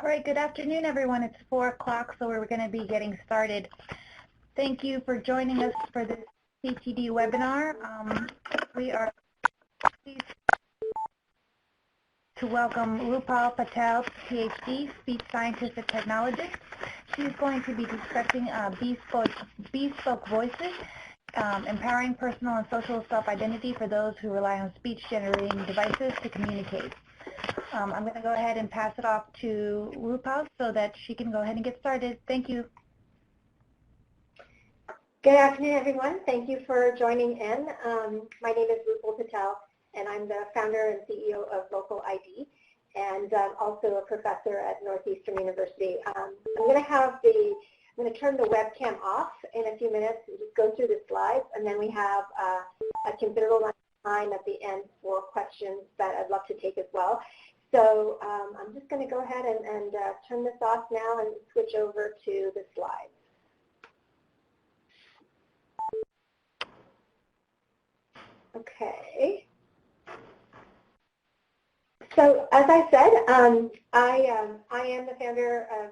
All right, good afternoon, everyone. It's 4 o'clock, so we're going to be getting started. Thank you for joining us for this CTD webinar. We are pleased to welcome Rupal Patel, PhD, speech scientist and technologist. She's going to be discussing BeSpoke Voices, empowering personal and social self-identity for those who rely on speech-generating devices to communicate. I'm going to go ahead and pass it off to Rupal so that she can go ahead and get started. Thank you. Good afternoon, everyone. Thank you for joining in. My name is Rupal Patel, and I'm the founder and CEO of VocaliD, and also a professor at Northeastern University. I'm going to turn the webcam off in a few minutes and just go through the slides, and then we have a considerable amount of time at the end for questions that I'd love to take as well. So I'm just going to go ahead and turn this off now and switch over to the slides. Okay. So as I said, I am the founder of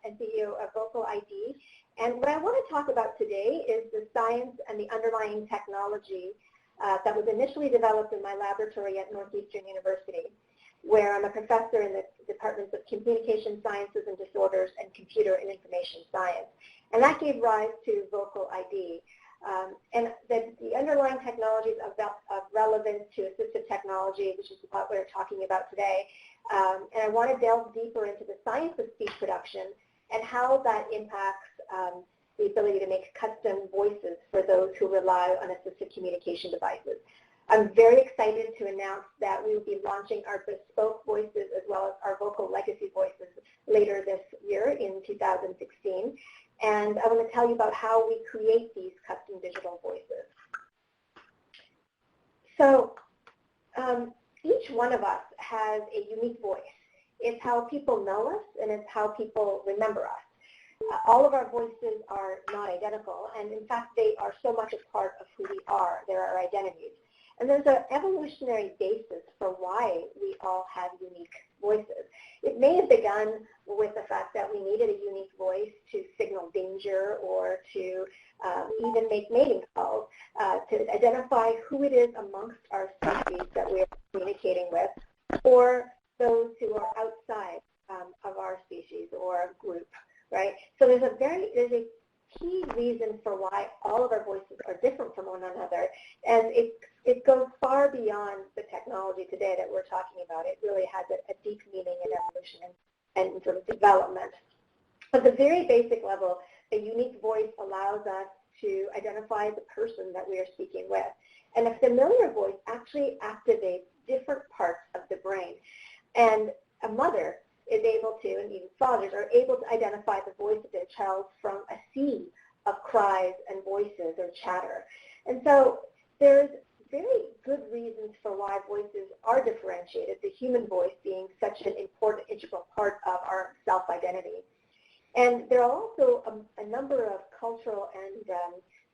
and CEO of VocaliD, and what I want to talk about today is the science and the underlying technology that was initially developed in my laboratory at Northeastern University, where I'm a professor in the departments of communication sciences and disorders and computer and information science. And that gave rise to VocaliD. And the underlying technologies of relevance to assistive technology, which is what we're talking about today. And I want to delve deeper into the science of speech production and how that impacts the ability to make custom voices for those who rely on assistive communication devices. I'm very excited to announce that we will be launching our BeSpoke Voices as well as our Vocal Legacy Voices later this year in 2016. And I want to tell you about how we create these custom digital voices. So each one of us has a unique voice. It's how people know us, and it's how people remember us. All of our voices are not identical, and in fact, they are so much a part of who we are. They're our identities. And there's an evolutionary basis for why we all have unique voices. It may have begun with the fact that we needed a unique voice to signal danger or to even make mating calls, to identify who it is amongst our species that we are communicating with, or those who are outside of our species or group, right? So there's a key reason for why all of our voices are different from one another, and it goes far beyond the technology today that we're talking about. It really has a deep meaning in evolution and sort of development. At the very basic level, a unique voice allows us to identify the person that we are speaking with. And a familiar voice actually activates different parts of the brain. And a mother is able to, and even fathers are able to identify the voice of their child from a sea of cries and voices or chatter. And so there's very good reasons for why voices are differentiated, the human voice being such an important, integral part of our self-identity. And there are also a number of cultural and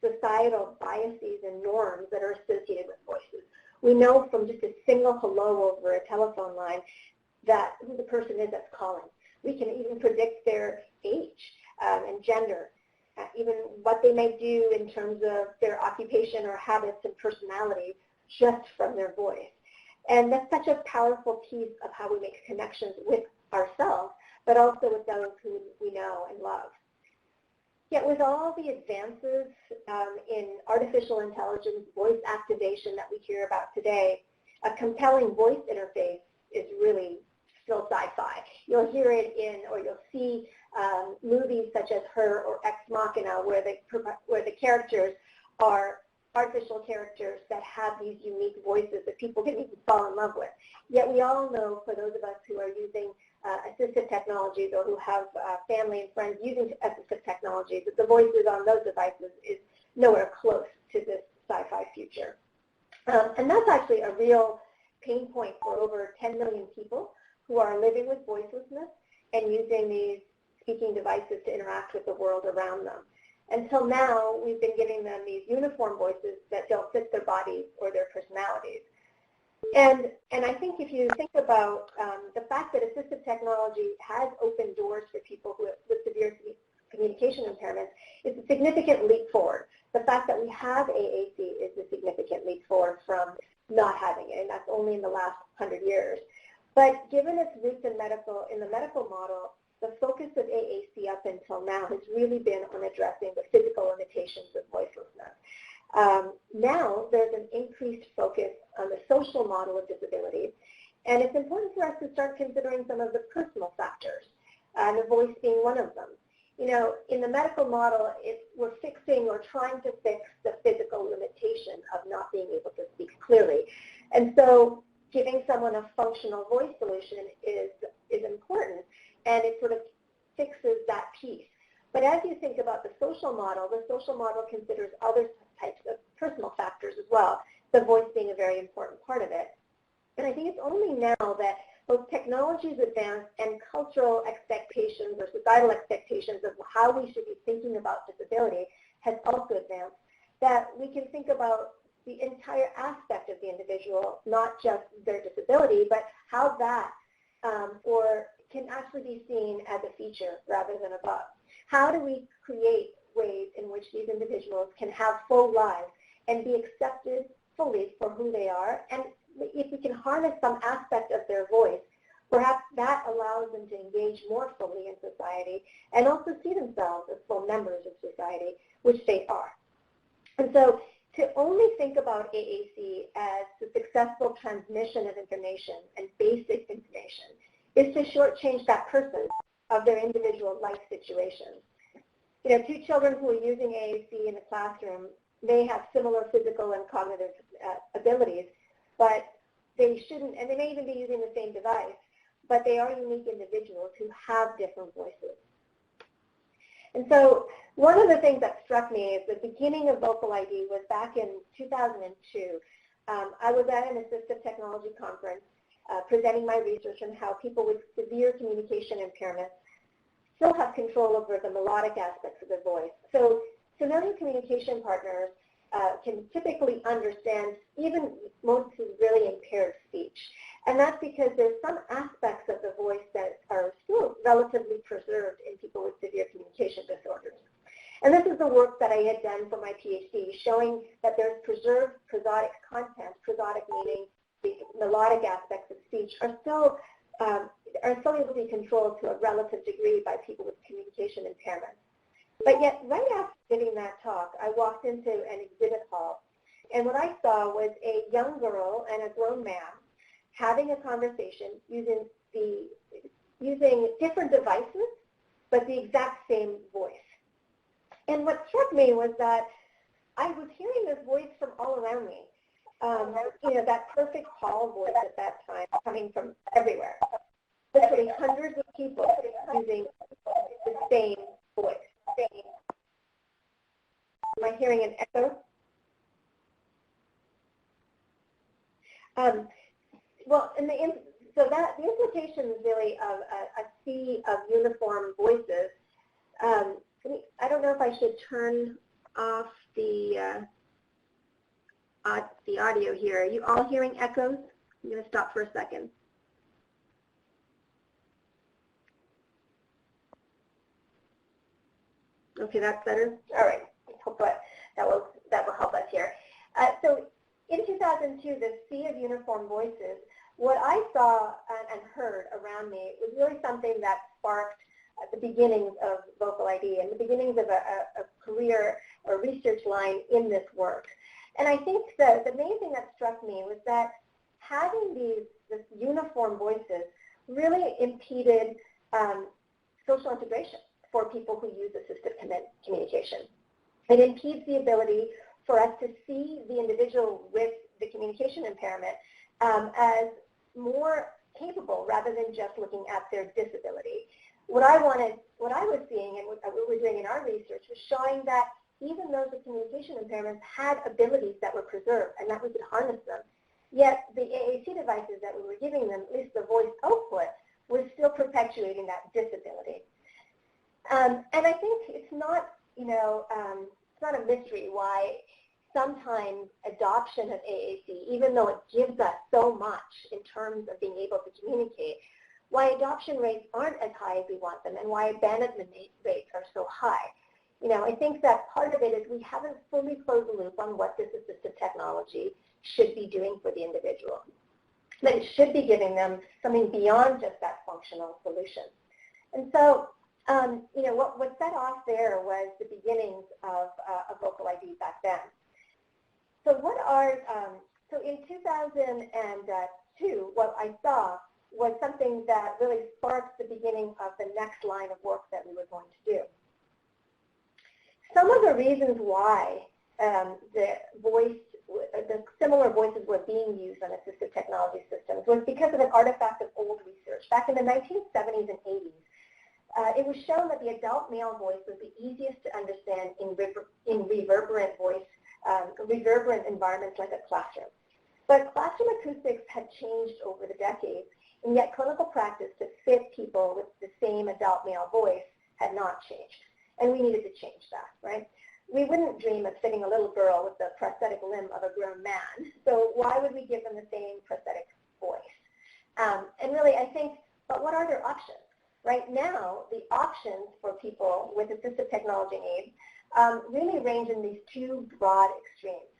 societal biases and norms that are associated with voices. We know from just a single hello over a telephone line that who the person is that's calling. We can even predict their age and gender, even what they may do in terms of their occupation or habits and personality just from their voice. And that's such a powerful piece of how we make connections with ourselves, but also with those who we know and love. Yet with all the advances in artificial intelligence, voice activation that we hear about today, a compelling voice interface is really still sci-fi. You'll hear it in, or you'll see movies such as Her or Ex Machina, where the characters are artificial characters that have these unique voices that people can even fall in love with. Yet we all know, for those of us who are using assistive technologies or who have family and friends using assistive technologies, that the voices on those devices is nowhere close to this sci-fi future. And that's actually a real pain point for over 10 million people who are living with voicelessness and using these speaking devices to interact with the world around them. Until now, we've been giving them these uniform voices that don't fit their bodies or their personalities. And I think if you think about the fact that assistive technology has opened doors for people with severe communication impairments, it's a significant leap forward. The fact that we have AAC is a significant leap forward from not having it, and that's only in the last 100 years. But given its roots in the medical model, the focus of AAC up until now has really been on addressing the physical limitations of voicelessness. Now there's an increased focus on the social model of disability, and it's important for us to start considering some of the personal factors, and the voice being one of them. You know, in the medical model, we're fixing or trying to fix the physical limitation of not being able to speak clearly. And so giving someone a functional voice solution is important, and it sort of fixes that piece. But as you think about the social model considers other types of personal factors as well, the voice being a very important part of it. And I think it's only now that both technology's advance and cultural expectations or societal expectations of how we should be thinking about disability has also advanced, that we can think about the entire aspect of the individual, not just their disability, but how that can actually be seen as a feature rather than a bug. How do we create ways in which these individuals can have full lives and be accepted fully for who they are? And if we can harness some aspect of their voice, perhaps that allows them to engage more fully in society and also see themselves as full members of society, which they are. And so to only think about AAC as the successful transmission of information and basic information is to shortchange that person of their individual life situations. You know, two children who are using AAC in the classroom may have similar physical and cognitive abilities, but they shouldn't, and they may even be using the same device, but they are unique individuals who have different voices. And so one of the things that struck me is the beginning of VocaliD was back in 2002. I was at an assistive technology conference presenting my research on how people with severe communication impairments still have control over the melodic aspects of their voice. So familiar communication partners can typically understand even most severely impaired speech. And that's because there's some aspects of the voice that are still relatively preserved in people with severe communication disorders. And this is the work that I had done for my PhD, showing that there's preserved prosodic content, prosodic meaning the melodic aspects of speech, are still able to be controlled to a relative degree by people with communication impairments. But yet, right after giving that talk, I walked into an exhibit hall, and what I saw was a young girl and a grown man having a conversation using different devices, but the exact same voice. And what struck me was that I was hearing this voice from all around me. You know, that perfect call voice at that time coming from everywhere. Literally hundreds of people using the same voice. Am I hearing an echo? Well, so the implication is really of a sea of uniform voices. I don't know if I should turn off the audio here. Are you all hearing echoes? I'm going to stop for a second. Okay, that's better. All right. Hope that will help us here. So in 2002, the sea of uniform voices, what I saw and heard around me was really something that sparked the beginnings of VocaliD and the beginnings of a career or research line in this work. And I think the main thing that struck me was that having this uniform voices really impeded social integration for people who use assistive communication. It impedes the ability for us to see the individual with the communication impairment as more capable rather than just looking at their disability. What I was seeing and what we were doing in our research was showing that even those with communication impairments had abilities that were preserved and that we could harness them. Yet the AAC devices that we were giving them, at least the voice output, was still perpetuating that disability. And I think it's not, it's not a mystery why sometimes adoption of AAC, even though it gives us so much in terms of being able to communicate, why adoption rates aren't as high as we want them and why abandonment rates are so high. You know, I think that part of it is we haven't fully closed the loop on what this assistive technology should be doing for the individual. That it should be giving them something beyond just that functional solution. And so, you know, what set off there was the beginnings of VocaliD back then. So so in 2002, what I saw was something that really sparked the beginning of the next line of work that we were going to do. Some of the reasons why the similar voices were being used on assistive technology systems was because of an artifact of old research. Back in the 1970s and 80s, it was shown that the adult male voice was the easiest to understand in reverberant environments like a classroom. But classroom acoustics had changed over the decades, and yet clinical practice to fit people with the same adult male voice had not changed. And we needed to change that, right? We wouldn't dream of fitting a little girl with the prosthetic limb of a grown man, so why would we give them the same prosthetic voice? And really, I think, but what are their options? Right now, the options for people with assistive technology needs really range in these two broad extremes.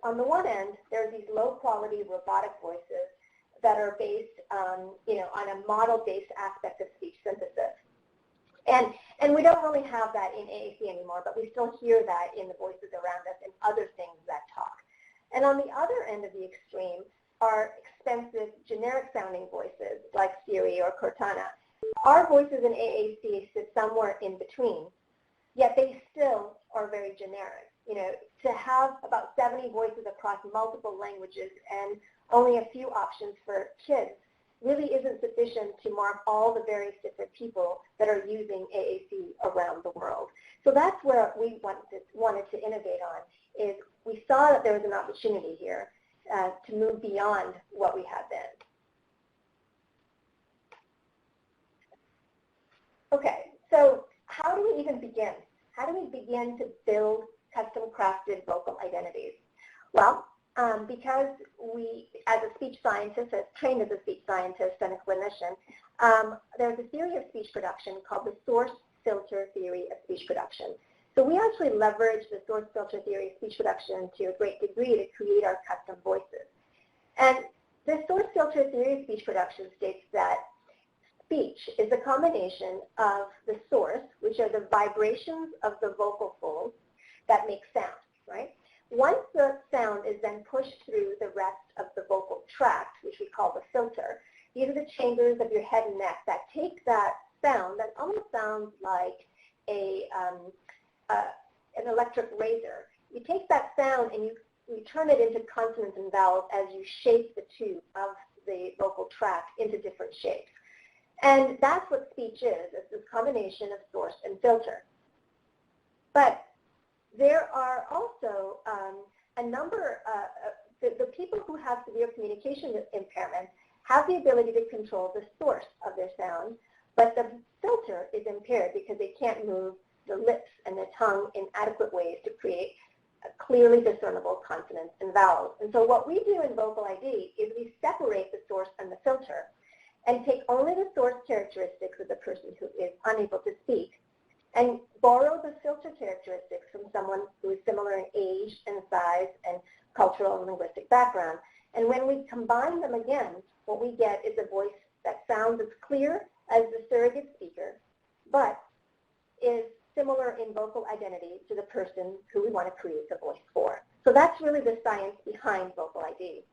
On the one end, there's these low-quality robotic voices that are based, you know, on a model-based aspect of speech synthesis. And we don't really have that in AAC anymore, but we still hear that in the voices around us and other things that talk. And on the other end of the extreme are expensive, generic-sounding voices like Siri or Cortana. Our voices in AAC sit somewhere in between, yet they still are very generic. You know, to have about 70 voices across multiple languages and only a few options for kids really isn't sufficient to mark all the various different people that are using AAC around the world. So that's where we wanted to innovate on, is we saw that there was an opportunity here to move beyond what we had then. Okay, so how do we even begin? How do we begin to build custom-crafted vocal identities? Well, because we, as a speech scientist, trained as a speech scientist and a clinician, there's a theory of speech production called the source filter theory of speech production. So we actually leverage the source filter theory of speech production to a great degree to create our custom voices. And the source filter theory of speech production states that speech is a combination of the source, which are the vibrations of the vocal folds that make sound, right? Once the sound is then pushed through the rest of the vocal tract, which we call the filter, these are the chambers of your head and neck that take that sound that almost sounds like an electric razor. You take that sound and you turn it into consonants and vowels as you shape the tube of the vocal tract into different shapes. And that's what speech is. It's this combination of source and filter. But there are also a number, the people who have severe communication impairments have the ability to control the source of their sound, but the filter is impaired because they can't move the lips and the tongue in adequate ways to create clearly discernible consonants and vowels. And so what we do in VocaliD is we separate the source and the filter and take only the source characteristics of the person who is unable to speak and borrow the filter characteristics from someone who is similar in age and size and cultural and linguistic background. And when we combine them again, what we get is a voice that sounds as clear as the surrogate speaker, but is similar in vocal identity to the person who we want to create the voice for. So that's really the science behind VocaliD.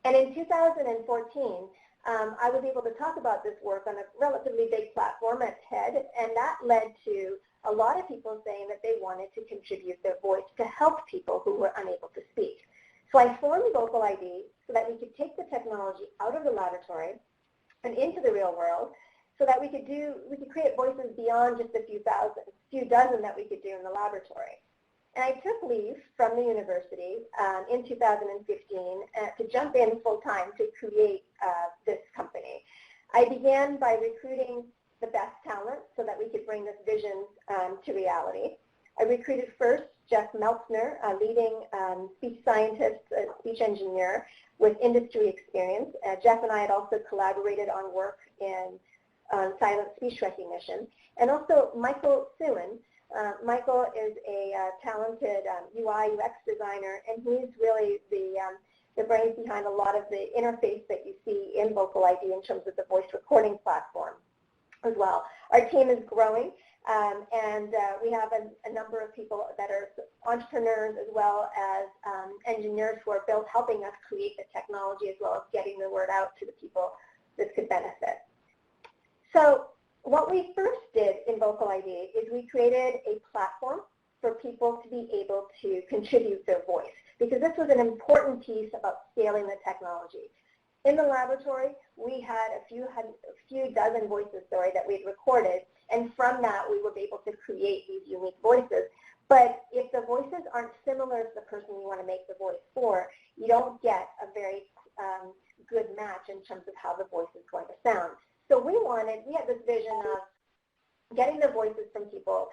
And in 2014, I was able to talk about this work on a relatively big platform at TED, and that led to a lot of people saying that they wanted to contribute their voice to help people who were unable to speak. So I formed VocaliD so that we could take the technology out of the laboratory and into the real world, so that we could create voices beyond just a few dozen that we could do in the laboratory. And I took leave from the university in 2015 to jump in full time to create this company. I began by recruiting the best talent so that we could bring this vision to reality. I recruited first Jeff Meltzner, a leading speech scientist, speech engineer with industry experience. Jeff and I had also collaborated on work in silent speech recognition. And also Michael Suen. Michael is a talented UI, UX designer, and he's really the brains behind a lot of the interface that you see in VocaliD in terms of the voice recording platform as well. Our team is growing, and we have a number of people that are entrepreneurs as well as engineers who are helping us create the technology as well as getting the word out to the people this could benefit. So what we first did in VocaliD is we created a platform for people to be able to contribute their voice, because this was an important piece about scaling the technology. In the laboratory, we had a few dozen voices, that we had recorded, and from that we were able to create these unique voices. But if the voices aren't similar to the person you want to make the voice for, you don't get a very good match in terms of how the voice is going to sound. So we had this vision of getting the voices from people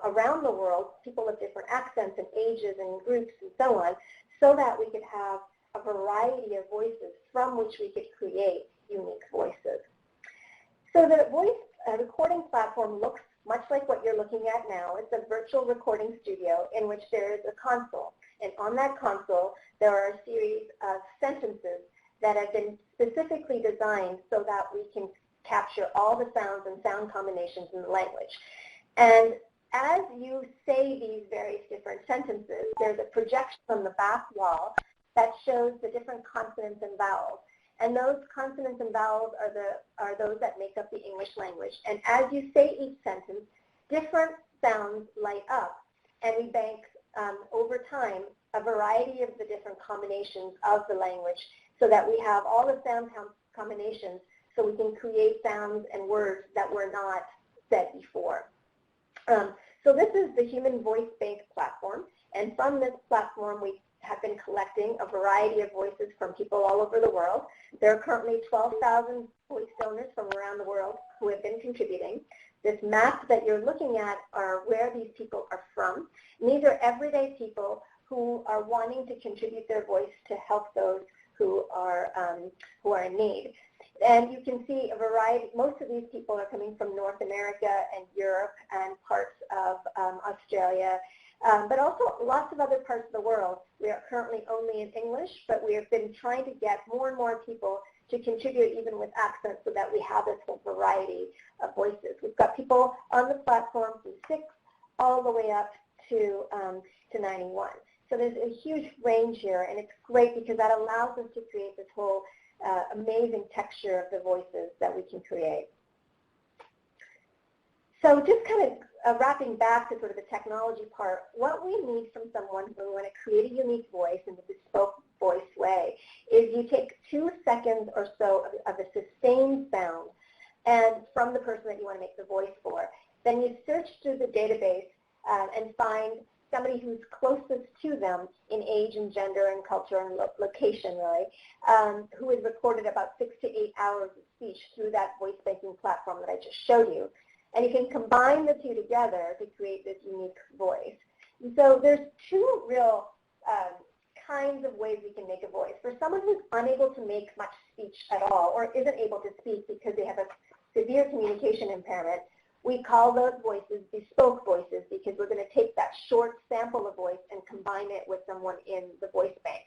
around the world, people of different accents and ages and groups and so on, so that we could have a variety of voices from which we could create unique voices. So the voice recording platform looks much like what you're looking at now. It's a virtual recording studio in which there is a console. And on that console, there are a series of sentences that have been specifically designed so that we can capture all the sounds and sound combinations in the language. And as you say these various different sentences, there's a projection on the back wall that shows the different consonants and vowels. And those consonants and vowels are those that make up the English language. And as you say each sentence, different sounds light up. And we bank, over time, a variety of the different combinations of the language so that we have all the sound combinations so we can create sounds and words that were not said before. So this is the Human VoiceBank platform. And from this platform, we have been collecting a variety of voices from people all over the world. There are currently 12,000 voice donors from around the world who have been contributing. This map that you're looking at are where these people are from. And these are everyday people who are wanting to contribute their voice to help those who are in need. And you can see a variety, most of these people are coming from North America and Europe and parts of Australia, but also lots of other parts of the world. We are currently only in English, but we have been trying to get more and more people to contribute even with accents so that we have this whole variety of voices. We've got people on the platform from 6 all the way up to 91. So there's a huge range here, and it's great because that allows us to create this whole amazing texture of the voices that we can create. So just kind of wrapping back to sort of the technology part, what we need from someone who want to create a unique voice in the bespoke voice way is you take 2 seconds or so of a sustained sound and from the person that you want to make the voice for. Then you search through the database and find somebody who's closest to them in age and gender and culture and location, really, who has recorded about 6 to 8 hours of speech through that voice banking platform that I just showed you. And you can combine the two together to create this unique voice. And so there's 2 real kinds of ways we can make a voice. For someone who's unable to make much speech at all or isn't able to speak because they have a severe communication impairment, we call those voices bespoke voices because we're going to take that short sample of voice and combine it with someone in the voice bank.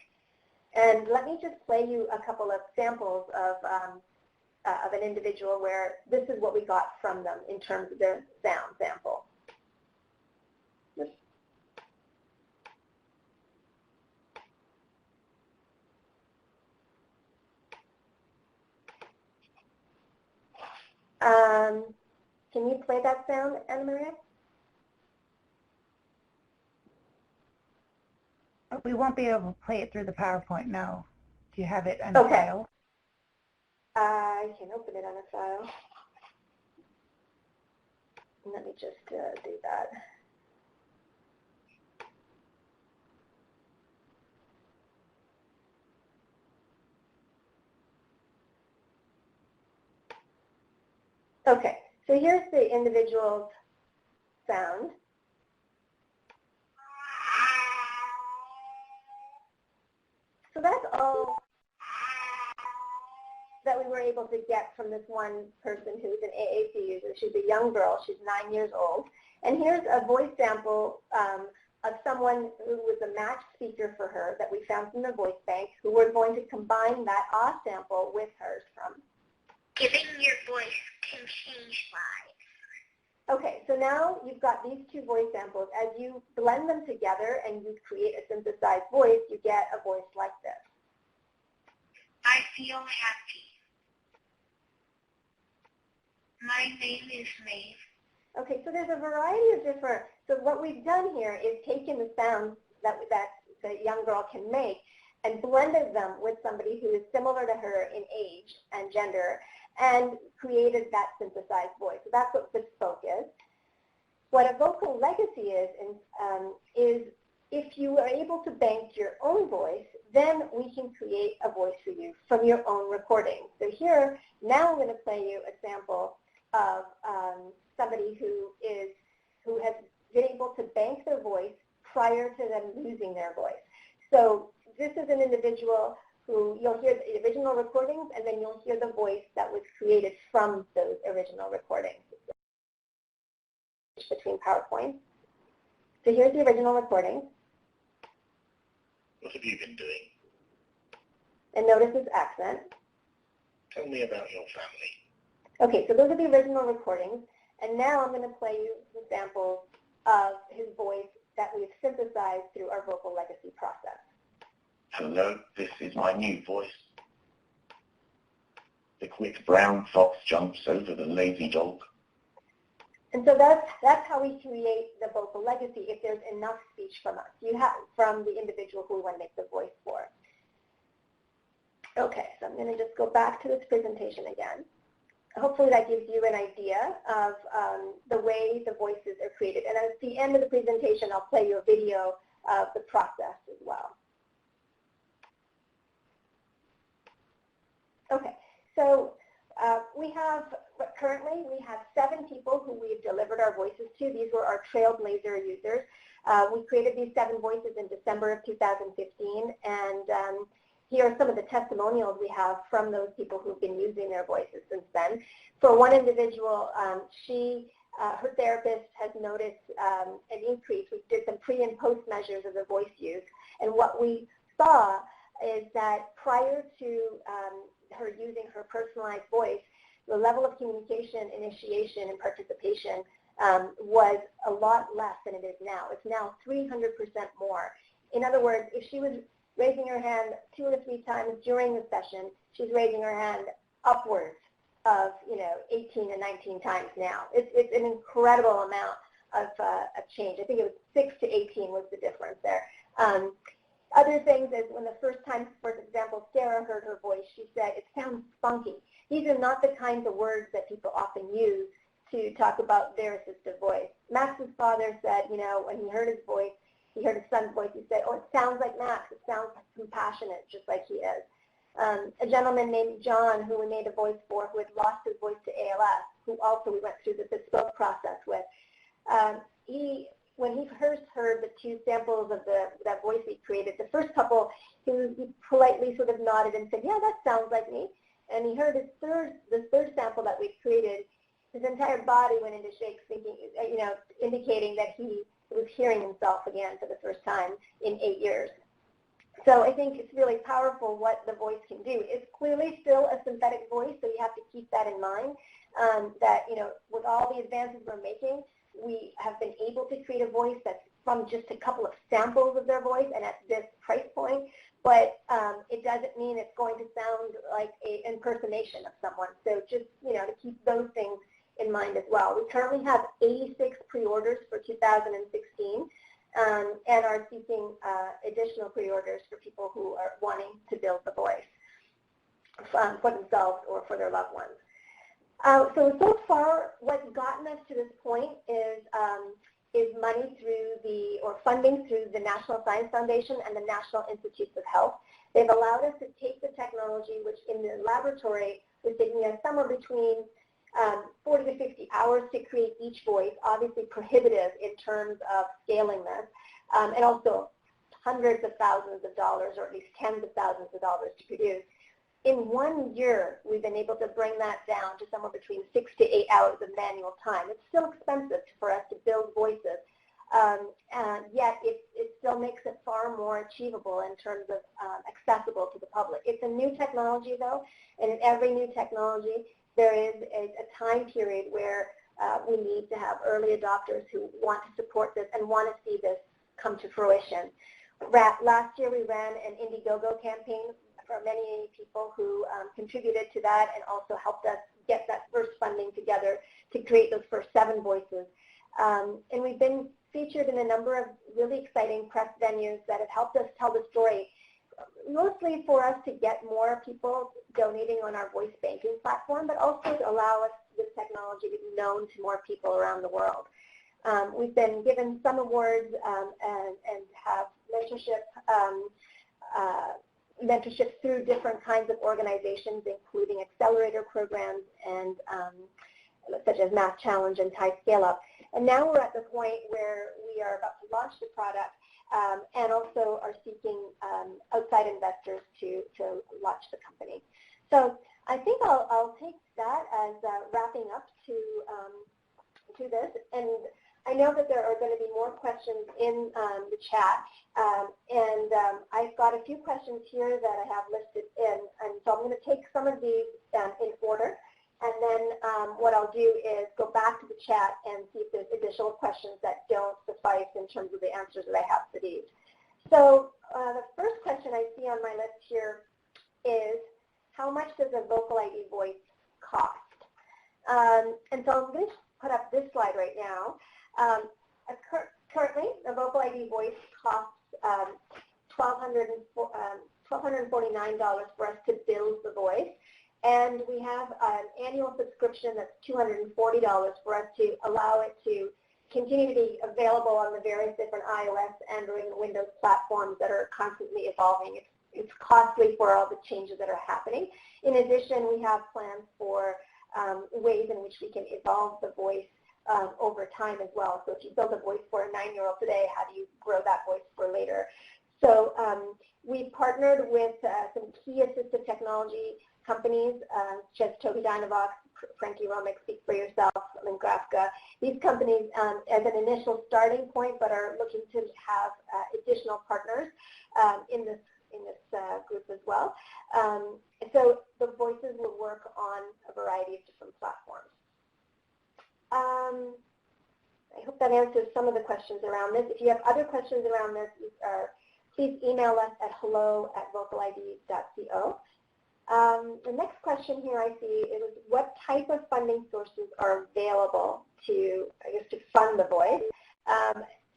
And let me just play you a couple of samples of an individual where this is what we got from them in terms of their sound sample. Can you play that sound, Anna Maria? We won't be able to play it through the PowerPoint, no. Do you have it on a file? I can open it on a file. Let me just do that. Okay, so here's the individual's sound. So that's all that we were able to get from this one person who's an AAC user. She's a young girl. She's 9 years old. And here's a voice sample of someone who was a matched speaker for her that we found from the VoiceBank, who we're going to combine that sample with hers from. Giving your voice can change lives. Okay, so now you've got these two voice samples. As you blend them together and you create a synthesized voice, you get a voice like this. I feel happy. My name is Maeve. Okay, so there's a variety of different, so what we've done here is taken the sounds that the young girl can make and blended them with somebody who is similar to her in age and gender and created that synthesized voice. So that's what BeSpoke is. What a vocal legacy is if you are able to bank your own voice, then we can create a voice for you from your own recording. So here, now I'm going to play you a sample of somebody who has been able to bank their voice prior to them losing their voice. So this is an individual who you'll hear the original recordings, and then you'll hear the voice that was created from those original recordings between PowerPoints. So here's the original recording. What have you been doing? And notice his accent. Tell me about your family. Okay, so those are the original recordings. And now I'm going to play you the samples of his voice that we've synthesized through our vocal legacy process. Hello, this is my new voice. The quick brown fox jumps over the lazy dog. And so that's how we create the vocal legacy if there's enough speech from us. From the individual who we want to make the voice for. Okay, so I'm going to just go back to this presentation again. Hopefully that gives you an idea of the way the voices are created. And at the end of the presentation, I'll play you a video of the process as well. Okay, so currently we have 7 people who we've delivered our voices to. These were our trailblazer users. We created these 7 voices in December of 2015, and here are some of the testimonials we have from those people who've been using their voices since then. For one individual, her therapist has noticed an increase. We did some pre and post measures of the voice use, and what we saw is that prior to her using her personalized voice, the level of communication, initiation, and participation was a lot less than it is now. It's now 300% more. In other words, if she was raising her hand 2 or 3 times during the session, she's raising her hand upwards of 18 to 19 times now. It's an incredible amount of change. I think it was 6 to 18 was the difference there. Other things is when the first time, for example, Sarah heard her voice, she said, "It sounds funky." These are not the kinds of words that people often use to talk about their assistive voice. Max's father said, when he heard his voice, he heard his son's voice, he said, "Oh, it sounds like Max. It sounds compassionate, just like he is." A gentleman named John, who we made a voice for, who had lost his voice to ALS, who also we went through the BeSpoke process with, when he first heard the 2 samples of that voice we created, the first couple, he politely sort of nodded and said, "Yeah, that sounds like me." And he heard the third sample that we created, his entire body went into shakes, thinking, indicating that he was hearing himself again for the first time in 8 years. So I think it's really powerful what the voice can do. It's clearly still a synthetic voice, so you have to keep that in mind, that, with all the advances we're making, we have been able to create a voice that's from just a couple of samples of their voice and at this price point, but it doesn't mean it's going to sound like an impersonation of someone. So just, to keep those things in mind as well. We currently have 86 pre-orders for 2016 and are seeking additional pre-orders for people who are wanting to build the voice for themselves or for their loved ones. So far, what's gotten us to this point is money or funding through the National Science Foundation and the National Institutes of Health. They've allowed us to take the technology, which in the laboratory was taking us somewhere between 40 to 50 hours to create each voice, obviously prohibitive in terms of scaling this, and also hundreds of thousands of dollars, or at least tens of thousands of dollars to produce. In 1 year, we've been able to bring that down to somewhere between 6 to 8 hours of manual time. It's still expensive for us to build voices, yet it still makes it far more achievable in terms of accessible to the public. It's a new technology, though, and in every new technology, there is a time period where we need to have early adopters who want to support this and want to see this come to fruition. Last year, we ran an Indiegogo campaign for many people who contributed to that and also helped us get that first funding together to create those first 7 voices. And we've been featured in a number of really exciting press venues that have helped us tell the story, mostly for us to get more people donating on our voice banking platform, but also to allow us this technology to be known to more people around the world. We've been given some awards and have mentorship through different kinds of organizations, including accelerator programs and such as Math Challenge and Thai Scale Up. And now we're at the point where we are about to launch the product and also are seeking outside investors to launch the company. So I think I'll take that as wrapping up to this. And I know that there are going to be more questions in the chat, and I've got a few questions here that I have listed in, and so I'm going to take some of these in order, and then what I'll do is go back to the chat and see if there's additional questions that don't suffice in terms of the answers that I have for these. So the first question I see on my list here is, how much does a VocaliD voice cost? And so I'm going to put up this slide right now. Currently, the VocaliD voice costs $1,249 for us to build the voice, and we have an annual subscription that's $240 for us to allow it to continue to be available on the various different iOS, Android, and Windows platforms that are constantly evolving. It's costly for all the changes that are happening. In addition, we have plans for ways in which we can evolve the voice over time as well. So if you build a voice for a 9-year-old today, how do you grow that voice for later? So we've partnered with some key assistive technology companies, such as Toby Dynavox, Frankie Romick, Speak for Yourself, Lingrafka. These companies as an initial starting point, but are looking to have additional partners in this group as well. So the voices will work on a variety of different platforms. I hope that answers some of the questions around this. If you have other questions around this, please email us at hello@vocalid.co. The next question here I see is, what type of funding sources are available to fund the voice?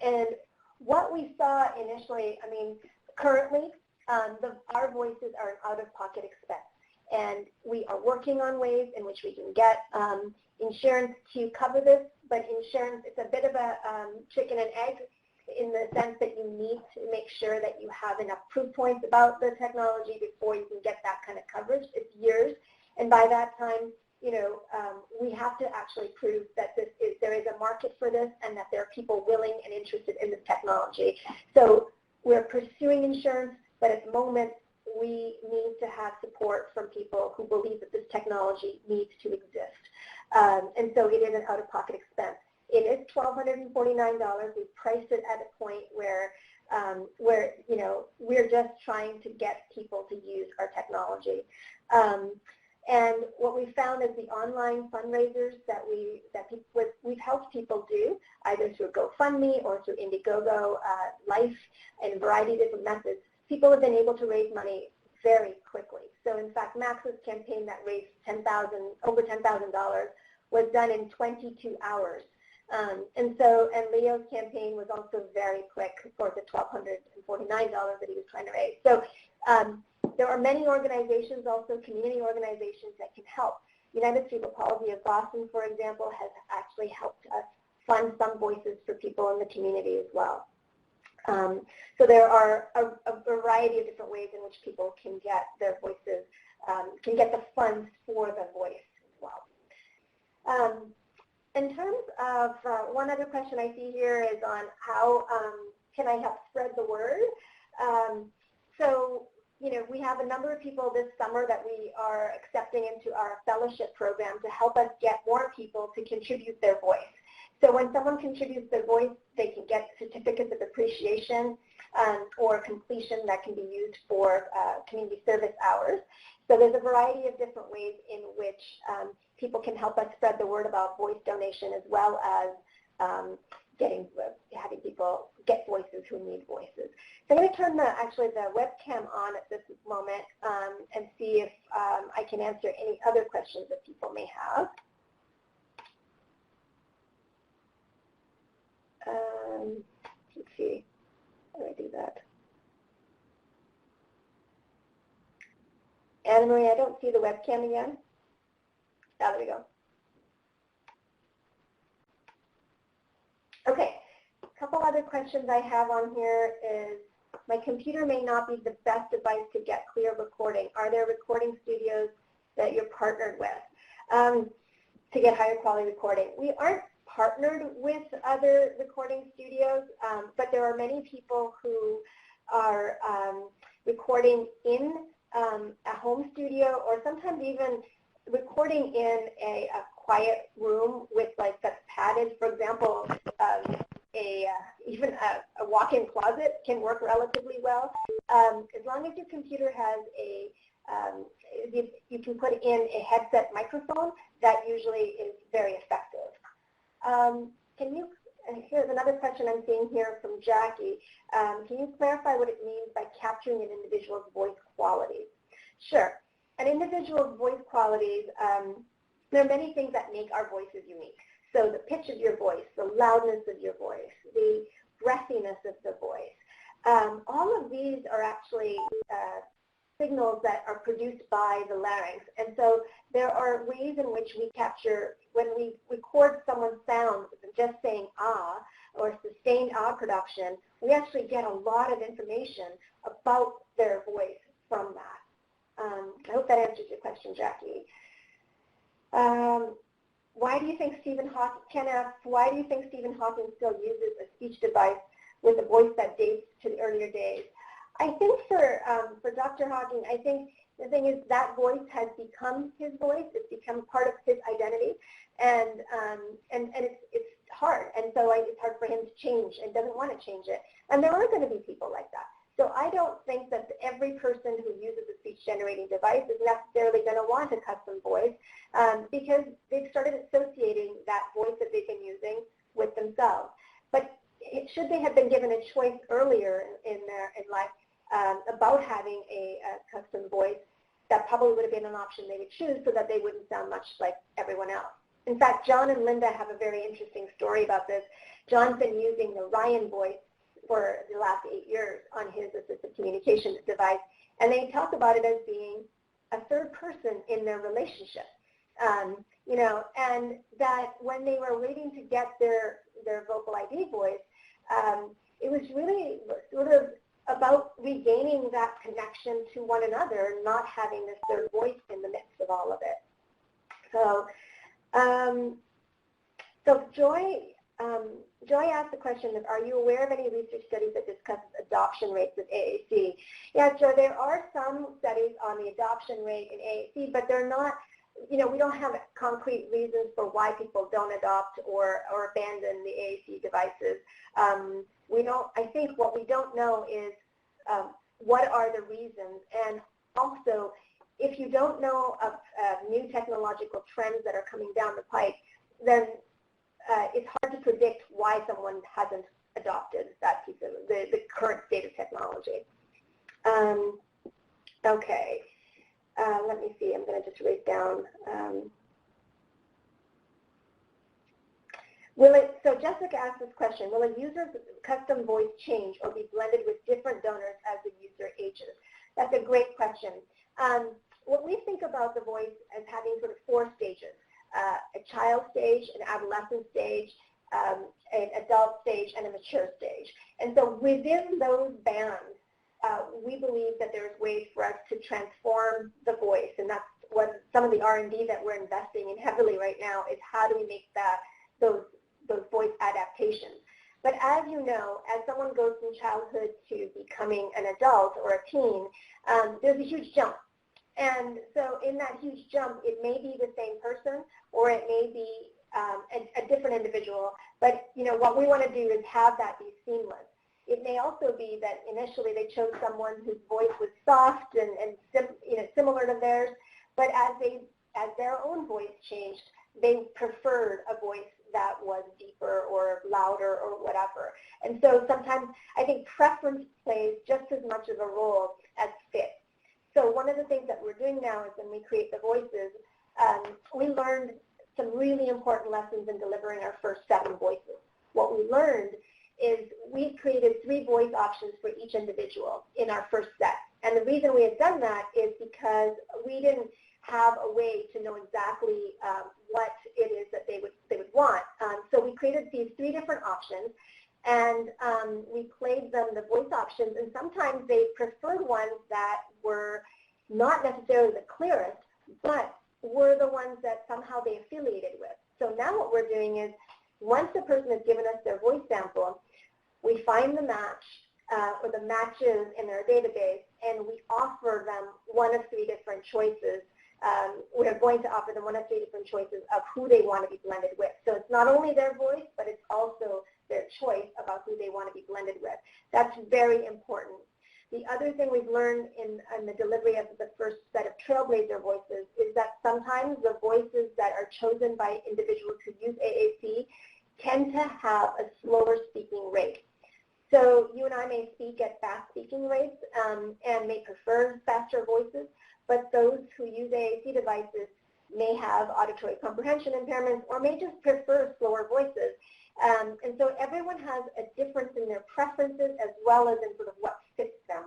And what we saw initially, I mean, currently, our voices are an out-of-pocket expense, and we are working on ways in which we can get insurance to cover this, but insurance, it's a bit of a chicken and egg in the sense that you need to make sure that you have enough proof points about the technology before you can get that kind of coverage. It's years, and by that time, we have to actually prove that there is a market for this and that there are people willing and interested in this technology. So we're pursuing insurance, but at the moment, we need to have support from people who believe that this technology needs to exist. And so it is an out-of-pocket expense. It is $1,249. We priced it at a point where we're just trying to get people to use our technology. And what we found is the online fundraisers that we've helped people do, either through GoFundMe or through Indiegogo, Life, and a variety of different methods, people have been able to raise money very quickly. So in fact, Max's campaign that raised over $10,000 was done in 22 hours. And Leo's campaign was also very quick for the $1,249 that he was trying to raise. So there are many organizations, also community organizations, that can help. United Cerebral Palsy of Boston, for example, has actually helped us fund some voices for people in the community as well. So there are a variety of different ways in which people can get their voices, can get the funds for the voice as well. In terms of one other question I see here is on how can I help spread the word? So, you know, we have a number of people this summer that we are accepting into our fellowship program to help us get more people to contribute their voice. So when someone contributes their voice, they can get certificates of appreciation or completion that can be used for community service hours. So there's a variety of different ways in which people can help us spread the word about voice donation, as well as having people get voices who need voices. So I'm going to turn the webcam on at this moment and see if I can answer any other questions that people may have. Let's see, how do I do that? Anna Marie, I don't see the webcam again. Oh, there we go. Okay, a couple other questions I have on here is, my computer may not be the best device to get clear recording. Are there recording studios that you're partnered with to get higher quality recording? We aren't partnered with other recording studios, but there are many people who are recording in a home studio, or sometimes even recording in a quiet room with that's padded. For example, even a walk-in closet can work relatively well. As long as your computer has you can put in a headset microphone, that usually is very effective. Here's another question I'm seeing here from Jackie. Can you clarify what it means by capturing an individual's voice qualities? Sure. An individual's voice qualities, there are many things that make our voices unique. So the pitch of your voice, the loudness of your voice, the breathiness of the voice. All of these are actually signals that are produced by the larynx. And so there are ways in which we capture, when we record someone's sound, just saying ah, or sustained ah production, we actually get a lot of information about their voice from that. I hope that answers your question, Jackie. Why do you think Stephen Hawking, Ken asks, why do you think Stephen Hawking still uses a speech device with a voice that dates to the earlier days? I think for Dr. Hawking, I think the thing is that voice has become his voice. It's become part of his identity, and it's hard. And so it's hard for him to change, and doesn't want to change it. And there are going to be people like that. So I don't think that every person who uses a speech-generating device is necessarily going to want a custom voice, because they've started associating that voice that they've been using with themselves. But should they have been given a choice earlier in life about having a custom voice, that probably would have been an option they would choose, so that they wouldn't sound much like everyone else. In fact, John and Linda have a very interesting story about this. John's been using the Ryan voice for the last 8 years on his assistive communication device, and they talk about it as being a third person in their relationship. You know, and that when they were waiting to get their VocaliD voice, it was really sort of about regaining that connection to one another, not having this third voice in the midst of all of it. So, Joy asked the question of, are you aware of any research studies that discuss adoption rates of AAC? Yeah, Joy, there are some studies on the adoption rate in AAC, but they're not, you know, we don't have concrete reasons for why people don't adopt or abandon the AAC devices. I think what we don't know is what are the reasons, and also if you don't know of new technological trends that are coming down the pike, then it's hard to predict why someone hasn't adopted that piece of the current state of technology. Okay, let me see, I'm going to just write down. So Jessica asked this question, will a user's custom voice change or be blended with different donors as the user ages? That's a great question. What we think about the voice as having sort of 4 stages, a child stage, an adolescent stage, an adult stage, and a mature stage. And so within those bands, we believe that there's ways for us to transform the voice, and that's what some of the R&D that we're investing in heavily right now is how do we make those voice adaptations. But as you know, as someone goes from childhood to becoming an adult or a teen, there's a huge jump. And so in that huge jump, it may be the same person or it may be a different individual. But what we want to do is have that be seamless. It may also be that initially they chose someone whose voice was soft and similar to theirs, but as their own voice changed, they preferred a voice that was deeper or louder or whatever. And so sometimes I think preference plays just as much of a role as fit. So one of the things that we're doing now is when we create the voices, we learned some really important lessons in delivering our first 7 voices. What we learned is we created 3 voice options for each individual in our first set. And the reason we had done that is because we didn't have a way to know exactly what it is that they would want. So we created these 3 different options, and we played them the voice options, and sometimes they preferred ones that were not necessarily the clearest, but were the ones that somehow they affiliated with. So now what we're doing is, once the person has given us their voice sample, we find the match or the matches in their database, and we offer them one of 3 different choices. We're going to offer them one of 3 different choices of who they want to be blended with. So it's not only their voice, but it's also their choice about who they want to be blended with. That's very important. The other thing we've learned in the delivery of the first set of Trailblazer voices is that sometimes the voices that are chosen by individuals who use AAC tend to have a slower speaking rate. So you and I may speak at fast speaking rates and may prefer faster voices, but those who use AAC devices may have auditory comprehension impairments or may just prefer slower voices. And so everyone has a difference in their preferences as well as in sort of what fits them.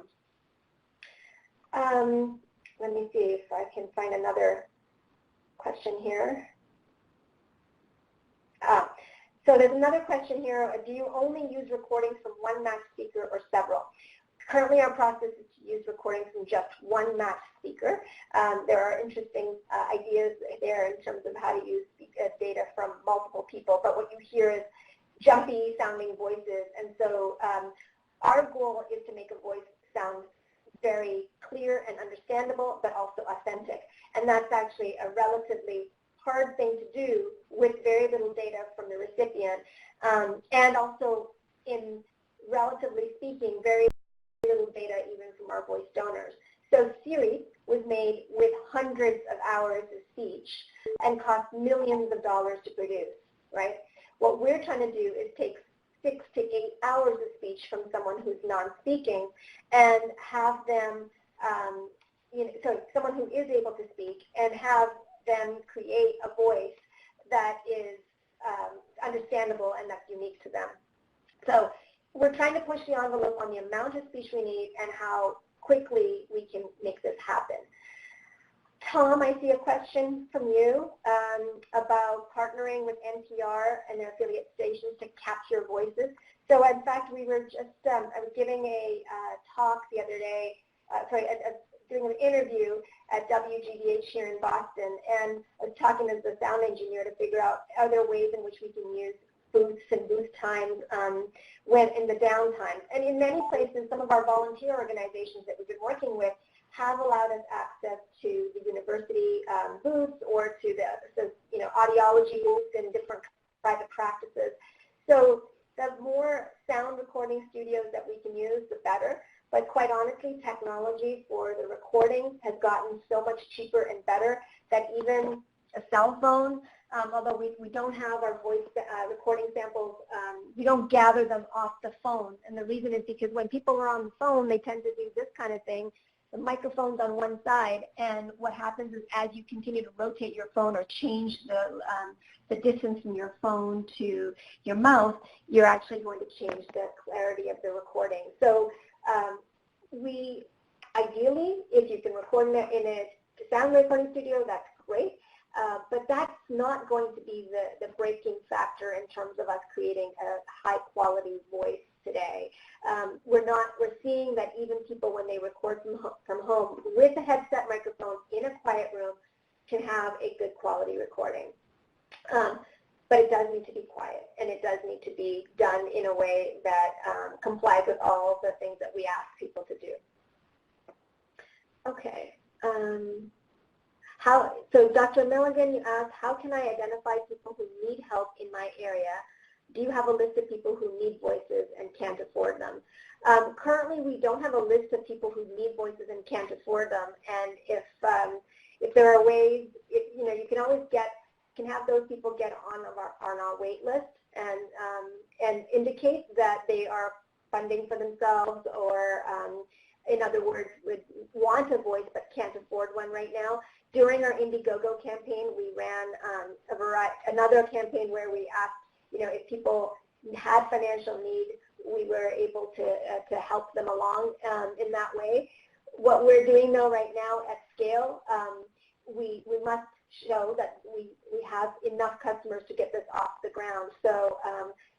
Let me see if I can find another question here. So there's another question here. Do you only use recordings from one matched speaker or several? Currently our process is to use recordings from just one matched speaker. There are interesting ideas there in terms of how to use data from multiple people, but what you hear is jumpy sounding voices, and so our goal is to make a voice sound very clear and understandable, but also authentic. And that's actually a relatively hard thing to do with very little data from the recipient, and also in relatively speaking, very little data even from our voice donors. So Siri was made with hundreds of hours of speech and cost millions of dollars to produce, right? What we're trying to do is take 6 to 8 hours of speech from someone who's non-speaking and have them, so someone who is able to speak, and have them create a voice that is understandable and that's unique to them. So we're trying to push the envelope on the amount of speech we need and how quickly we can make this happen. Tom, I see a question from you about partnering with NPR and their affiliate stations to capture voices. So in fact, we were just, I was giving a talk the other day, doing an interview at WGBH here in Boston, and I was talking to the sound engineer to figure out are there ways in which we can use booths and booth times when in the downtime. And in many places, some of our volunteer organizations that we've been working with have allowed us access to the university booths or to the audiology booths in different private practices. So the more sound recording studios that we can use, the better. But quite honestly, technology for the recording has gotten so much cheaper and better that even a cell phone, although we don't have our voice recording samples, we don't gather them off the phone. And the reason is because when people are on the phone, they tend to do this kind of thing. The microphone's on one side, and what happens is as you continue to rotate your phone or change the distance from your phone to your mouth, you're actually going to change the clarity of the recording. So we ideally, if you can record in a sound recording studio, that's great. But that's not going to be the breaking factor in terms of us creating a high quality voice today. We're seeing that even people when they record from home with a headset microphone in a quiet room can have a good quality recording. but it does need to be quiet, and it does need to be done in a way that complies with all of the things that we ask people to do. Okay. So Dr. Milligan, you asked, how can I identify people who need help in my area? Do you have a list of people who need voices and can't afford them? Currently, we don't have a list of people who need voices and can't afford them. And if there are ways, you can always have those people get on our wait list and indicate that they are funding for themselves, or in other words, would want a voice but can't afford one right now. During our Indiegogo campaign, we ran another campaign where we asked, if people had financial need, we were able to help them along in that way. What we're doing though right now at scale, we must show that we have enough customers to get this off the ground. So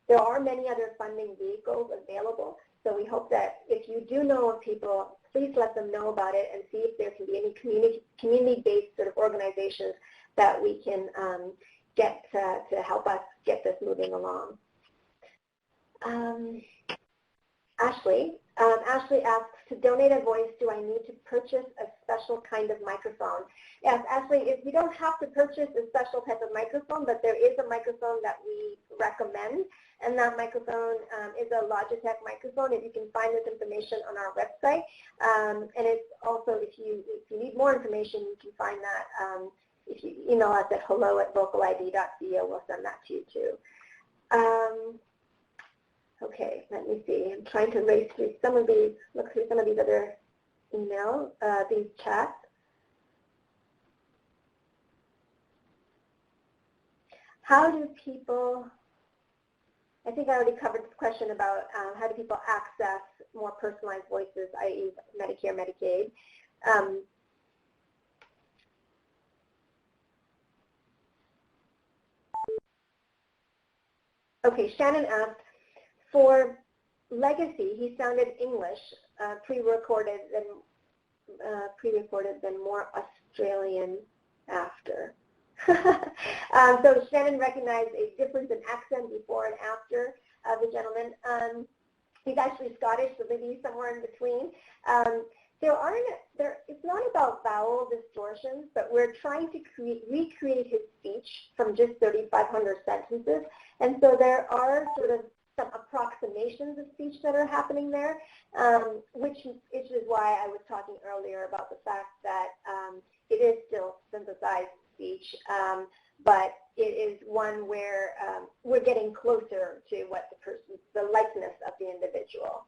there are many other funding vehicles available. So we hope that if you do know of people, please let them know about it and see if there can be any community-based sort of organizations that we can get to help us get this moving along. Ashley asks, to donate a voice, do I need to purchase a special kind of microphone? Yes, Ashley, you don't have to purchase a special type of microphone, but there is a microphone that we recommend, and that microphone is a Logitech microphone, and you can find this information on our website. And it's also, if you need more information, you can find that if you email us at hello@vocalid.co, we'll send that to you too. Okay, let me see. I'm trying to look through some of these other emails, these chats. How do people, I think I already covered this question about how do people access more personalized voices, i.e. Medicare, Medicaid. Okay, Shannon asked, for Legacy, he sounded English, pre-recorded, then more Australian after. So Shannon recognized a difference in accent before and after the gentleman. He's actually Scottish, so maybe he's somewhere in between. It's not about vowel distortions, but we're trying to recreate his speech from just 3,500 sentences. And so there are sort of some approximations of speech that are happening there, which is why I was talking earlier about the fact that it is still synthesized speech, but it is one where we're getting closer to what the likeness of the individual.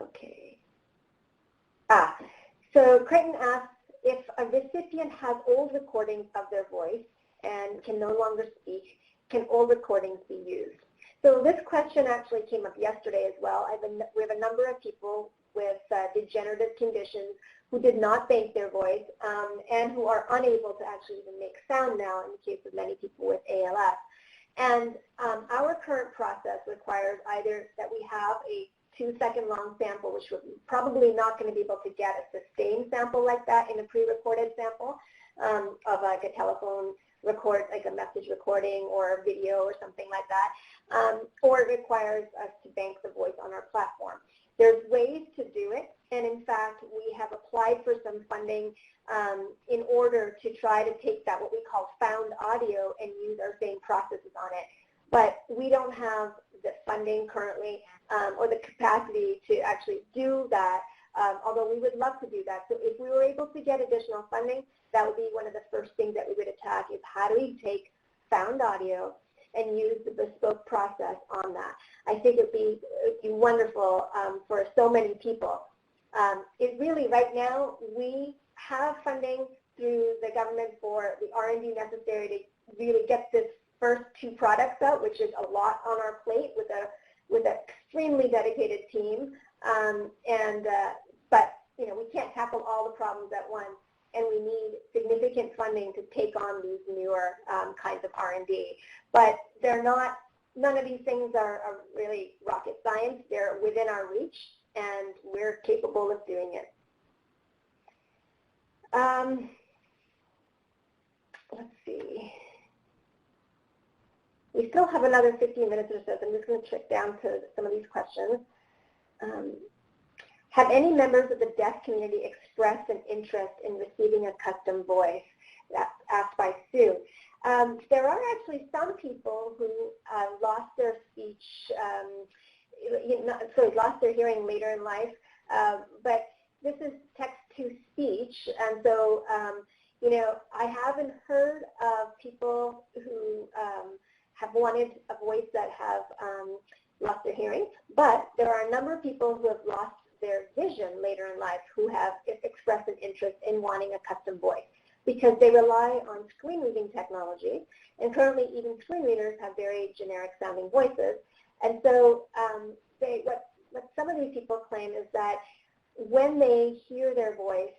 Okay. So Creighton asks, if a recipient has old recordings of their voice and can no longer speak, can old recordings be used? So this question actually came up yesterday as well. We have a number of people with degenerative conditions who did not bank their voice and who are unable to actually even make sound now in the case of many people with ALS. And our current process requires either that we have a 2-second long sample, which we're probably not going to be able to get a sustained sample like that in a pre-recorded sample of like a telephone record, like a message recording or a video or something like that, or it requires us to bank the voice on our platform. There's ways to do it, and in fact, we have applied for some funding in order to try to take that, what we call found audio, and use our same processes on it. But we don't have the funding currently or the capacity to actually do that, although we would love to do that. So if we were able to get additional funding, that would be one of the first things that we would attack, is how do we take found audio and use the BeSpoke process on that. I think it'd be wonderful for so many people. It really, right now, we have funding through the government for the R&D necessary to really get this first 2 products out, which is a lot on our plate with an extremely dedicated team. But we can't tackle all the problems at once, and we need significant funding to take on these newer kinds of R&D. But none of these things are really rocket science. They're within our reach, and we're capable of doing it. Let's see. We still have another 15 minutes or so, so I'm just going to check down to some of these questions. Have any members of the deaf community expressed an interest in receiving a custom voice? That's asked by Sue. There are actually some people who lost their speech, lost their hearing later in life, but this is text-to-speech, and so, you know, I haven't heard of people who have wanted a voice that have lost their hearing, but there are a number of people who have lost their vision later in life who have expressed an interest in wanting a custom voice because they rely on screen reading technology, and currently even screen readers have very generic sounding voices. And so what some of these people claim is that when they hear their voice,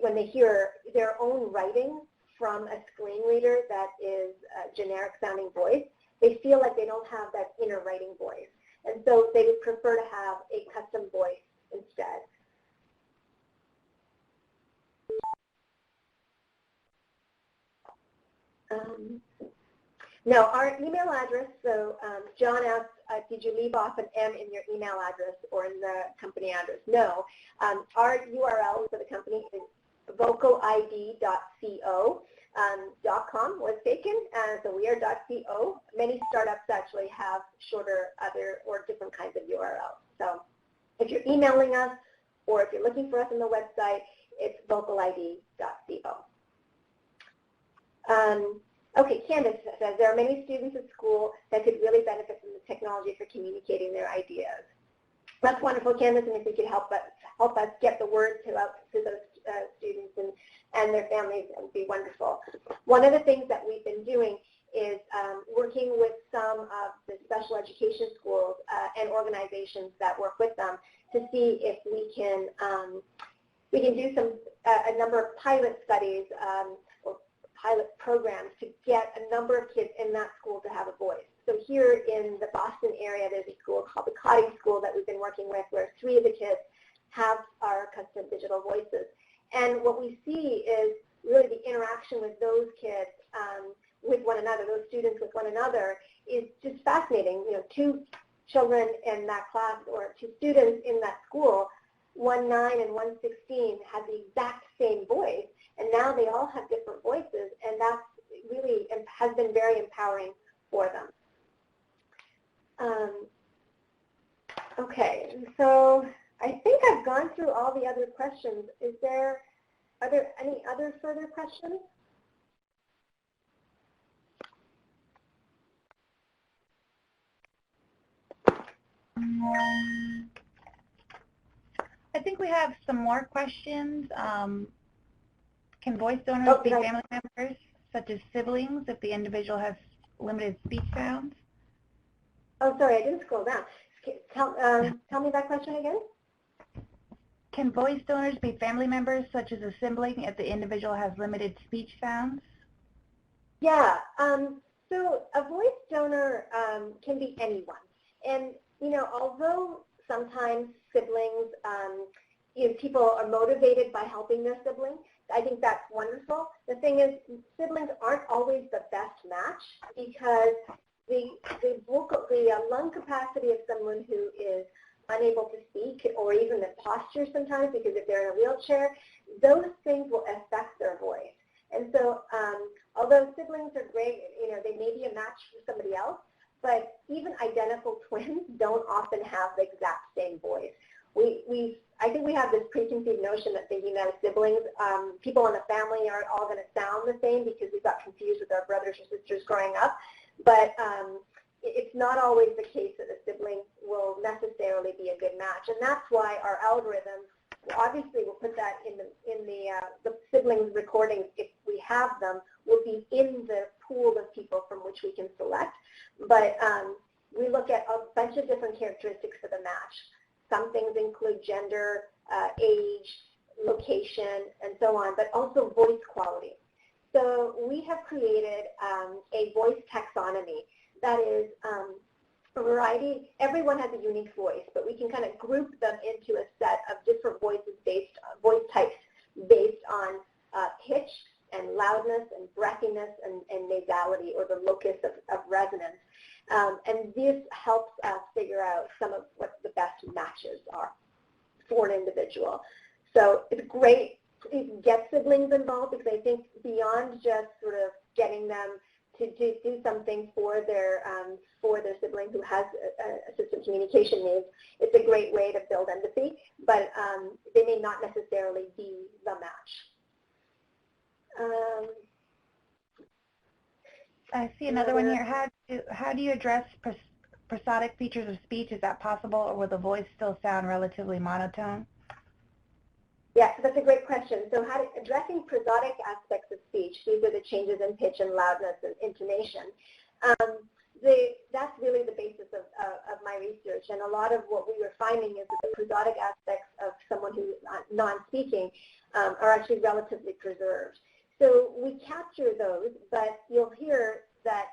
when they hear their own writing from a screen reader that is a generic sounding voice, they feel like they don't have that inner writing voice. And so they would prefer to have a custom voice instead. Now, our email address, so John asked, did you leave off an M in your email address or in the company address? No. Our URL for the company is vocalid.co. .com was taken, so we are .co. Many startups actually have shorter other or different kinds of URLs. So if you're emailing us or if you're looking for us on the website, it's vocalid.co. Okay, Candace says, there are many students at school that could really benefit from the technology for communicating their ideas. That's wonderful, Candace, and if you could help us get the word out to those students and their families, it would be wonderful. One of the things that we've been doing is working with some of the special education schools and organizations that work with them to see if we can do a number of pilot studies or pilot programs to get a number of kids in that school to have a voice. So here in the Boston area, there's a school called the VocaliD school that we've been working with where 3 of the kids have our custom digital voices. And what we see is really the interaction with those kids with one another, those students with one another, is just fascinating. You know, 2 children in that class or 2 students in that school, 1 9 and 1 16, had the exact same voice, and now they all have different voices, and that's really has been very empowering for them. Okay, so I think I've gone through all the other questions. Are there any other further questions? I think we have some more questions. Can voice donors be family members, such as siblings, if the individual has limited speech sounds? Oh, sorry, I didn't scroll down. Tell me that question again. Can voice donors be family members, such as a sibling, if the individual has limited speech sounds? Yeah, so a voice donor can be anyone. And, you know, although sometimes siblings, you know, people are motivated by helping their sibling, I think that's wonderful. The thing is, siblings aren't always the best match because the lung capacity of someone who is unable to speak, or even the posture sometimes, because if they're in a wheelchair, those things will affect their voice. And so although siblings are great, you know, they may be a match for somebody else, but even identical twins don't often have the exact same voice. I think we have this preconceived notion that thinking that siblings, people in the family aren't all going to sound the same because we got confused with our brothers or sisters growing up. But it's not always the case that a sibling will necessarily be a good match, and that's why our algorithms, obviously we'll put that in the siblings recordings if we have them, will be in the pool of people from which we can select. But we look at a bunch of different characteristics for the match. Some things include gender, age, location, and so on, but also voice quality. So we have created a voice taxonomy that is a variety. Everyone has a unique voice, but we can kind of group them into a set of different voice types based loudness and breathiness and nasality, or the locus of resonance. And this helps us figure out some of what the best matches are for an individual. So it's great to get siblings involved, because I think beyond just sort of getting them to do something for their sibling who has assistive communication needs, it's a great way to build empathy, but they may not necessarily be the match. I see another one here. How do you address prosodic features of speech? Is that possible, or will the voice still sound relatively monotone? Yeah, so that's a great question. So addressing prosodic aspects of speech, these are the changes in pitch and loudness and intonation. That's really the basis of my research, and a lot of what we were finding is that the prosodic aspects of someone who's non-speaking are actually relatively preserved. So we capture those, but you'll hear that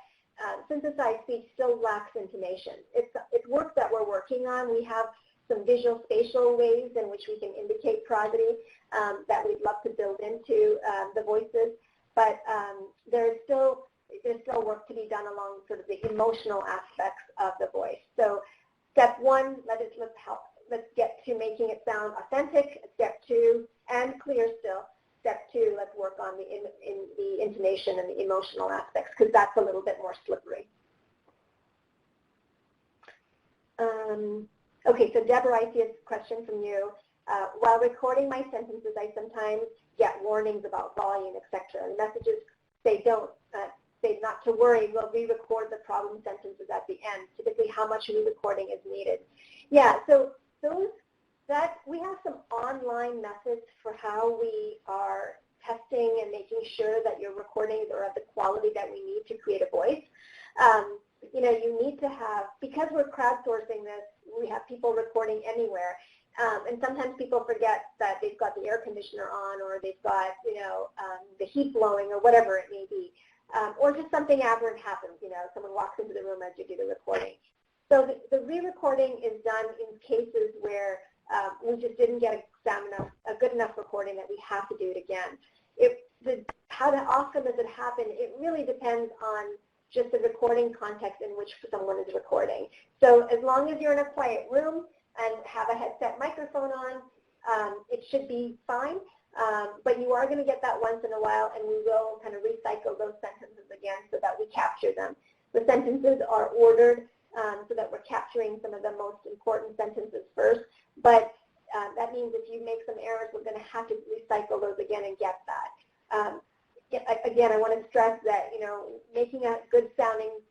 synthesized speech still lacks intonation. It's work that we're working on. We have some visual spatial ways in which we can indicate prosody that we'd love to build into the voices, but there's still work to be done along sort of the emotional aspects of the voice. So step one, let's get to making it sound authentic. Step two, and clear still. Step two, let's work on the intonation and the emotional aspects, because that's a little bit more slippery. Okay, so Deborah, I see a question from you. While recording my sentences, I sometimes get warnings about volume, etc. The messages say not to worry, we'll re-record the problem sentences at the end. Typically, how much re-recording is needed? Yeah, so we have some online methods for how we are testing and making sure that your recordings are of the quality that we need to create a voice. You know, you need to have, because we're crowdsourcing this, we have people recording anywhere. And sometimes people forget that they've got the air conditioner on, or they've got, you know, the heat blowing, or whatever it may be. Or just something aberrant happens, you know, someone walks into the room as you do the recording. So the re-recording is done in cases where we just didn't get a good enough recording that we have to do it again. How often does it happen? It really depends on just the recording context in which someone is recording. So as long as you're in a quiet room and have a headset microphone on, it should be fine. But you are going to get that once in a while, and we will kind of recycle those sentences again so that we capture them. The sentences are ordered so that we're capturing some of the most important sentences first, but that means if you make some errors, we're going to have to recycle those again and get that. Again, I want to stress that, you know, making a good sounding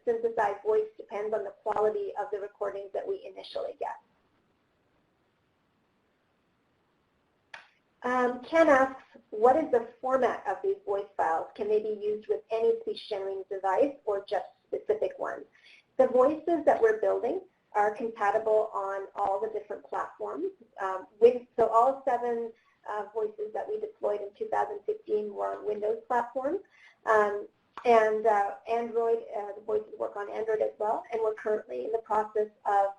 synthesized voice depends on the quality of the recordings that we initially get. Ken asks, what is the format of these voice files? Can they be used with any speech generating device or just specific ones? The voices that we're building are compatible on all the different platforms. So all 7 voices that we deployed in 2015 were on Windows platforms. And Android, the voices work on Android as well, and we're currently in the process of,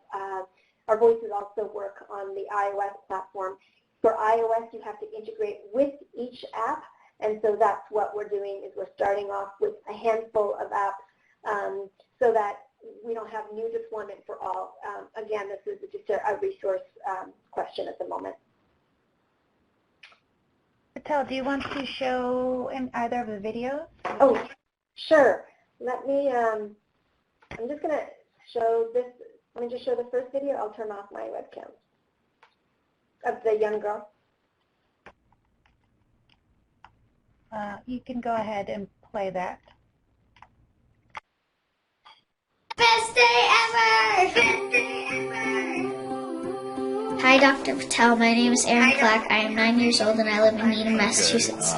our voices also work on the iOS platform. For iOS, you have to integrate with each app, and so that's what we're doing, is we're starting off with a handful of apps so that we don't have new deployment for all. Again, this is just a resource question at the moment. Patel, do you want to show in either of the videos? Oh, sure. Let me, I'm just going to show this. Let me just show the first video. I'll turn off my webcam of the young girl. You can go ahead and play that. Best day ever! Best day ever! Hi, Dr. Patel. My name is Erin Clack. I am 9 years old and I live in Needham, Massachusetts.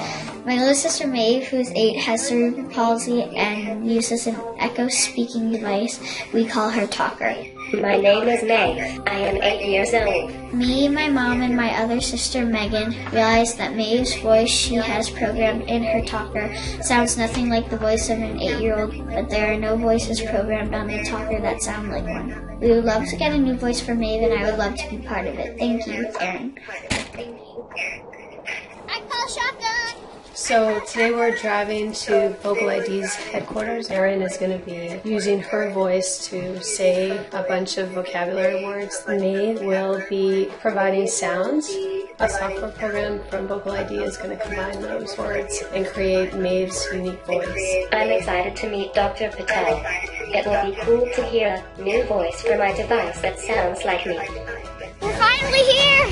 My little sister Maeve, who is 8, has cerebral palsy and uses an echo speaking device. We call her Talker. My name is Meg. I am 8 years old. Me, my mom, and my other sister Megan realized that Maeve's voice she has programmed in her Talker sounds nothing like the voice of an 8-year-old, but there are no voices programmed on the Talker that sound like one. We would love to get a new voice for Maeve, and I would love to be part of it. Thank you, Erin. I call shotgun. So today we're driving to VocaliD's headquarters. Erin is going to be using her voice to say a bunch of vocabulary words. Maeve will be providing sounds. A software program from VocaliD is going to combine those words and create Maeve's unique voice. I'm excited to meet Dr. Patel. It will be cool to hear a new voice for my device that sounds like me. We're finally here!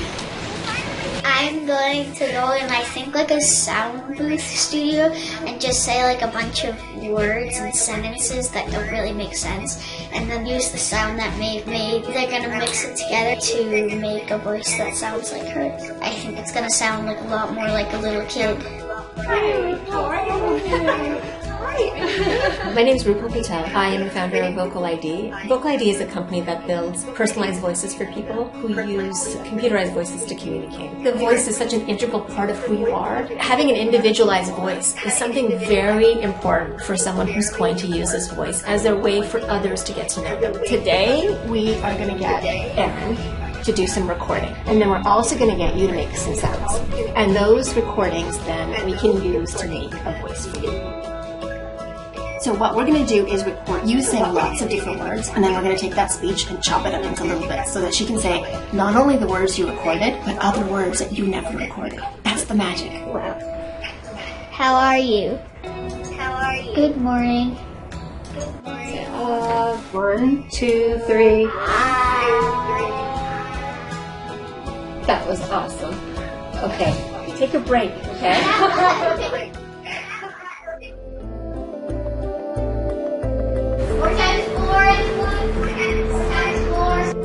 I'm going to go in, I think, like a sound booth studio and just say like a bunch of words and sentences that don't really make sense, and then use the sound that Maeve made. They're going to mix it together to make a voice that sounds like hers. I think it's going to sound like a lot more like a little kid. My name is Rupal Patel. I am the founder of VocaliD. VocaliD is a company that builds personalized voices for people who use computerized voices to communicate. The voice is such an integral part of who you are. Having an individualized voice is something very important for someone who's going to use this voice as a way for others to get to know them. Today, we are going to get Erin to do some recording, and then we're also going to get you to make some sounds. And those recordings then we can use to make a voice for you. So what we're going to do is record you saying lots of different words, and then we're going to take that speech and chop it up into a little bit so that she can say not only the words you recorded, but other words that you never recorded. That's the magic. Wow. How are you? How are you? Good morning. Good morning. 1, 2, 3. That was awesome. Okay, take a break, okay?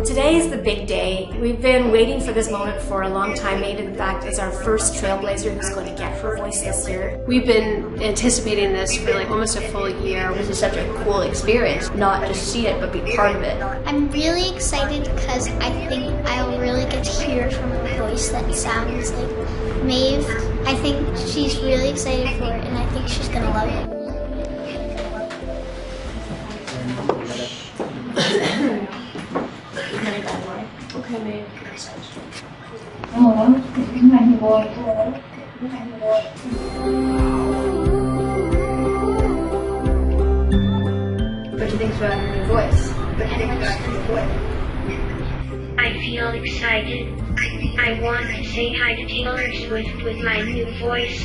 Today is the big day. We've been waiting for this moment for a long time. Maeve, in fact, is our first trailblazer who's going to get her voice this year. We've been anticipating this for like almost a full year. This is such a cool experience, not just see it, but be part of it. I'm really excited because I think I'll really get to hear from a voice that sounds like Maeve. I think she's really excited for it, and I think she's going to love it. Okay, Maeve. What do you think about her new voice? I feel excited. I want to say hi to Taylor Swift with my new voice.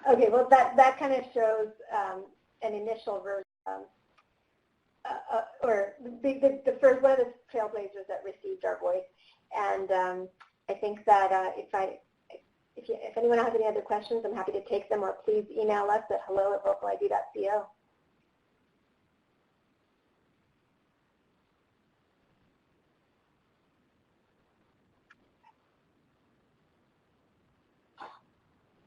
Okay, well that kind of shows an initial version, or the first one of the trailblazers that received our voice. And I think that if anyone has any other questions, I'm happy to take them, or please email us at hello@vocalid.co.